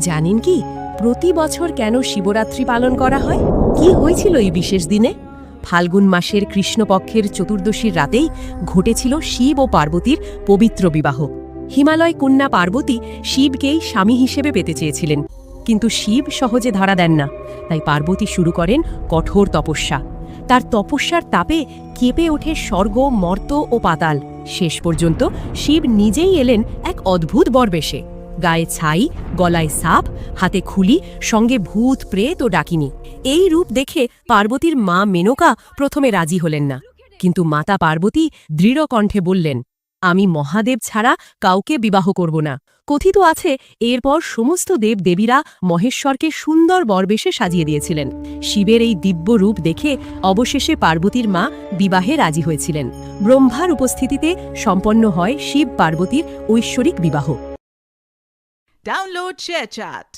জানেন কি প্রতি বছর কেন শিবরাত্রি পালন করা হয়? কি হয়েছিল এই বিশেষ দিনে? ফাল্গুন মাসের কৃষ্ণপক্ষের চতুর্দশীর রাতেই ঘটেছিল শিব ও পার্বতীর পবিত্র বিবাহ। হিমালয় কন্যা পার্বতী শিবকেই স্বামী হিসেবে পেতে চেয়েছিলেন, কিন্তু শিব সহজে ধরা দেন না। তাই পার্বতী শুরু করেন কঠোর তপস্যা। তার তপস্যার তাপে কেঁপে ওঠে স্বর্গ, মর্ত ও পাতাল। শেষ পর্যন্ত শিব নিজেই এলেন এক অদ্ভুত বরবেশে। গায়ে ছাই, গলায় সাপ, হাতে খুলি, সঙ্গে ভূত, প্রেত ও ডাকিনী। এই রূপ দেখে পার্বতীর মা মেনকা প্রথমে রাজি হলেন না, কিন্তু মাতা পার্বতী দৃঢ় কণ্ঠে বললেন, আমি মহাদেব ছাড়া কাউকে বিবাহ করব না। কথিত আছে এরপর সমস্ত দেবদেবীরা মহেশ্বরকে সুন্দর বরবেশে সাজিয়ে দিয়েছিলেন। শিবের এই দিব্য রূপ দেখে অবশেষে পার্বতীর মা বিবাহে রাজি হয়েছিলেন। ব্রহ্মার উপস্থিতিতে সম্পন্ন হয় শিব পার্বতীর ঐশ্বরিক বিবাহ। Download ShareChat.